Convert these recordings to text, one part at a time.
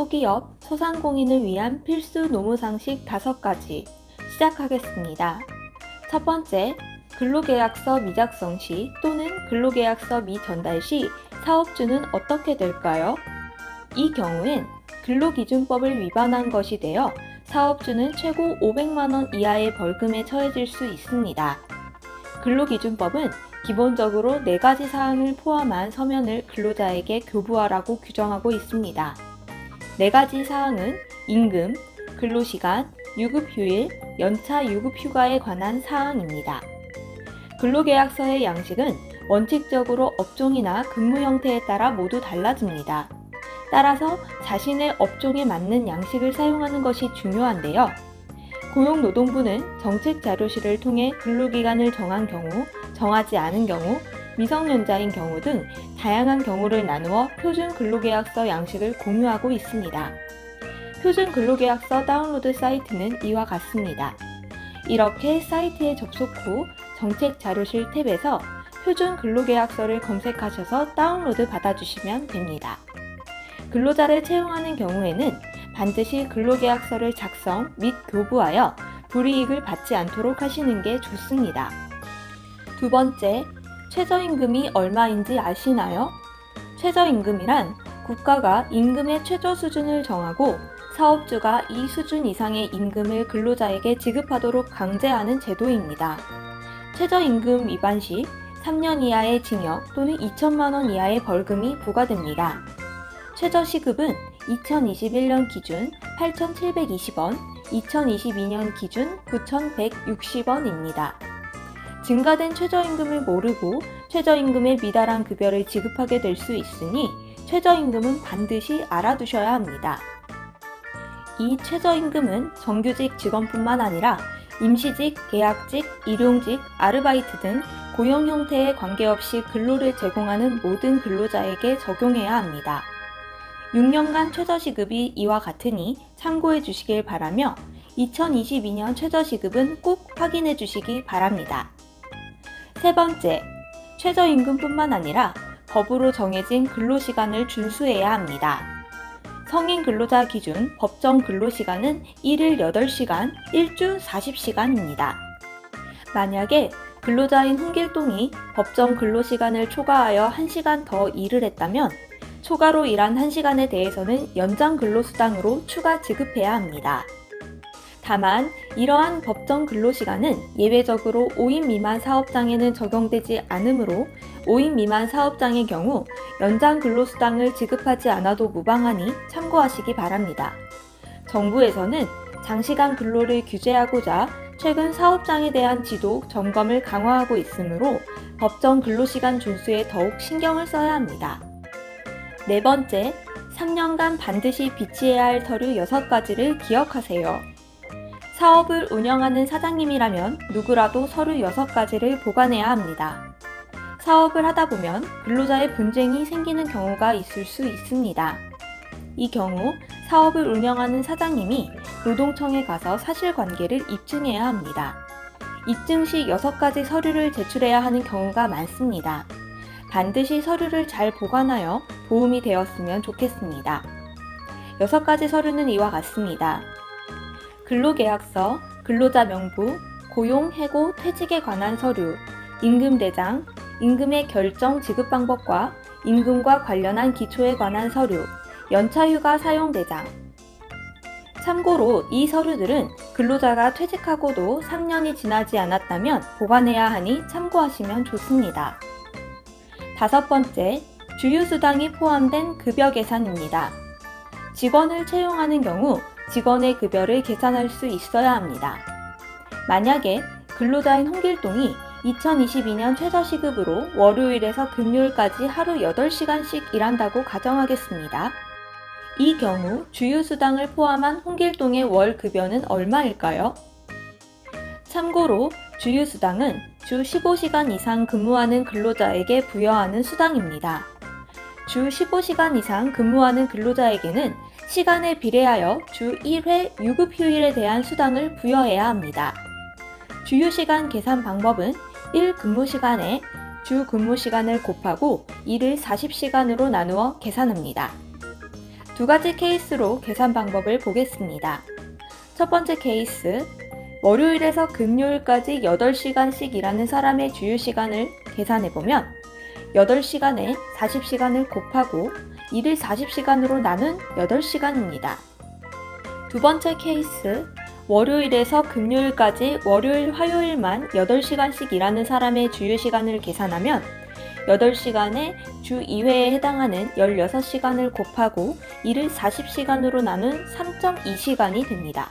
소기업, 소상공인을 위한 필수 노무상식 5가지 시작하겠습니다. 첫 번째, 근로계약서 미작성 시 또는 근로계약서 미전달 시 사업주는 어떻게 될까요? 이 경우엔 근로기준법을 위반한 것이 되어 사업주는 최고 500만 원 이하의 벌금에 처해질 수 있습니다. 근로기준법은 기본적으로 4가지 사항을 포함한 서면을 근로자에게 교부하라고 규정하고 있습니다. 4가지 사항은 임금, 근로시간, 유급휴일, 연차 유급휴가에 관한 사항입니다. 근로계약서의 양식은 원칙적으로 업종이나 근무 형태에 따라 모두 달라집니다. 따라서 자신의 업종에 맞는 양식을 사용하는 것이 중요한데요. 고용노동부는 정책자료실을 통해 근로기간을 정한 경우, 정하지 않은 경우, 미성년자인 경우 등 다양한 경우를 나누어 표준 근로계약서 양식을 공유하고 있습니다. 표준 근로계약서 다운로드 사이트는 이와 같습니다. 이렇게 사이트에 접속 후 정책자료실 탭에서 표준 근로계약서를 검색하셔서 다운로드 받아주시면 됩니다. 근로자를 채용하는 경우에는 반드시 근로계약서를 작성 및 교부하여 불이익을 받지 않도록 하시는 게 좋습니다. 두 번째, 최저임금이 얼마인지 아시나요? 최저임금이란 국가가 임금의 최저 수준을 정하고 사업주가 이 수준 이상의 임금을 근로자에게 지급하도록 강제하는 제도입니다. 최저임금 위반 시 3년 이하의 징역 또는 2천만 원 이하의 벌금이 부과됩니다. 최저시급은 2021년 기준 8,720원, 2022년 기준 9,160원입니다. 증가된 최저임금을 모르고 최저임금에 미달한 급여를 지급하게 될 수 있으니 최저임금은 반드시 알아두셔야 합니다. 이 최저임금은 정규직 직원뿐만 아니라 임시직, 계약직, 일용직, 아르바이트 등 고용 형태에 관계없이 근로를 제공하는 모든 근로자에게 적용해야 합니다. 6년간 최저시급이 이와 같으니 참고해 주시길 바라며 2022년 최저시급은 꼭 확인해 주시기 바랍니다. 세 번째, 최저임금뿐만 아니라 법으로 정해진 근로시간을 준수해야 합니다. 성인 근로자 기준 법정 근로시간은 1일 8시간, 1주 40시간입니다. 만약에 근로자인 홍길동이 법정 근로시간을 초과하여 1시간 더 일을 했다면 초과로 일한 1시간에 대해서는 연장 근로수당으로 추가 지급해야 합니다. 다만 이러한 법정 근로시간은 예외적으로 5인 미만 사업장에는 적용되지 않으므로 5인 미만 사업장의 경우 연장 근로수당을 지급하지 않아도 무방하니 참고하시기 바랍니다. 정부에서는 장시간 근로를 규제하고자 최근 사업장에 대한 지도, 점검을 강화하고 있으므로 법정 근로시간 준수에 더욱 신경을 써야 합니다. 네 번째, 3년간 반드시 비치해야 할 서류 6가지를 기억하세요. 사업을 운영하는 사장님이라면 누구라도 서류 6가지를 보관해야 합니다. 사업을 하다 보면 근로자의 분쟁이 생기는 경우가 있을 수 있습니다. 이 경우 사업을 운영하는 사장님이 노동청에 가서 사실관계를 입증해야 합니다. 입증 시 6가지 서류를 제출해야 하는 경우가 많습니다. 반드시 서류를 잘 보관하여 도움이 되었으면 좋겠습니다. 6가지 서류는 이와 같습니다. 근로계약서, 근로자 명부, 고용, 해고, 퇴직에 관한 서류, 임금대장, 임금의 결정 지급 방법과 임금과 관련한 기초에 관한 서류, 연차휴가 사용대장. 참고로 이 서류들은 근로자가 퇴직하고도 3년이 지나지 않았다면 보관해야 하니 참고하시면 좋습니다. 5번째, 주휴수당이 포함된 급여 계산입니다. 직원을 채용하는 경우 직원의 급여를 계산할 수 있어야 합니다. 만약에 근로자인 홍길동이 2022년 최저시급으로 월요일에서 금요일까지 하루 8시간씩 일한다고 가정하겠습니다. 이 경우 주휴수당을 포함한 홍길동의 월 급여는 얼마일까요? 참고로 주휴수당은 주 15시간 이상 근무하는 근로자에게 부여하는 수당입니다. 주 15시간 이상 근무하는 근로자에게는 시간에 비례하여 주 1회 유급휴일에 대한 수당을 부여해야 합니다. 주휴시간 계산 방법은 1 근무시간에 주 근무시간을 곱하고 이를 40시간으로 나누어 계산합니다. 두 가지 케이스로 계산 방법을 보겠습니다. 첫 번째 케이스, 월요일에서 금요일까지 8시간씩 일하는 사람의 주휴 시간을 계산해보면 8시간에 40시간을 곱하고 일을 40시간으로 나눈 8시간입니다. 두 번째 케이스, 월요일에서 금요일까지 월요일, 화요일만 8시간씩 일하는 사람의 주휴 시간을 계산하면 8시간에 주 2회에 해당하는 16시간을 곱하고 이를 40시간으로 나눈 3.2시간이 됩니다.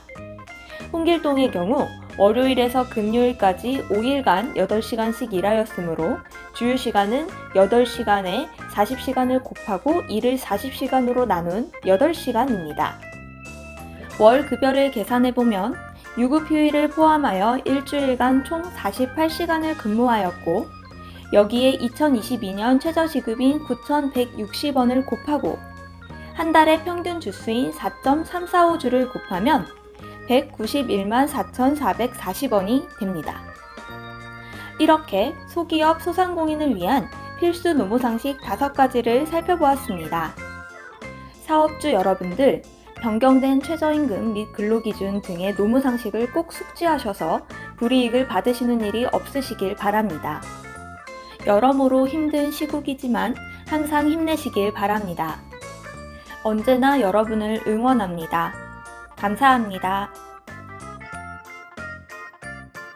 홍길동의 경우 월요일에서 금요일까지 5일간 8시간씩 일하였으므로 주휴 시간은 8시간에 40시간을 곱하고 이를 40시간으로 나눈 8시간입니다. 월 급여를 계산해보면 유급휴일을 포함하여 일주일간 총 48시간을 근무하였고 여기에 2022년 최저시급인 9,160원을 곱하고 한 달의 평균 주수인 4.345주를 곱하면 191만 4,440원이 됩니다. 이렇게 소기업 소상공인을 위한 필수 노무상식 5가지를 살펴보았습니다. 사업주 여러분들, 변경된 최저임금 및 근로기준 등의 노무상식을 꼭 숙지하셔서 불이익을 받으시는 일이 없으시길 바랍니다. 여러모로 힘든 시국이지만 항상 힘내시길 바랍니다. 언제나 여러분을 응원합니다. 감사합니다.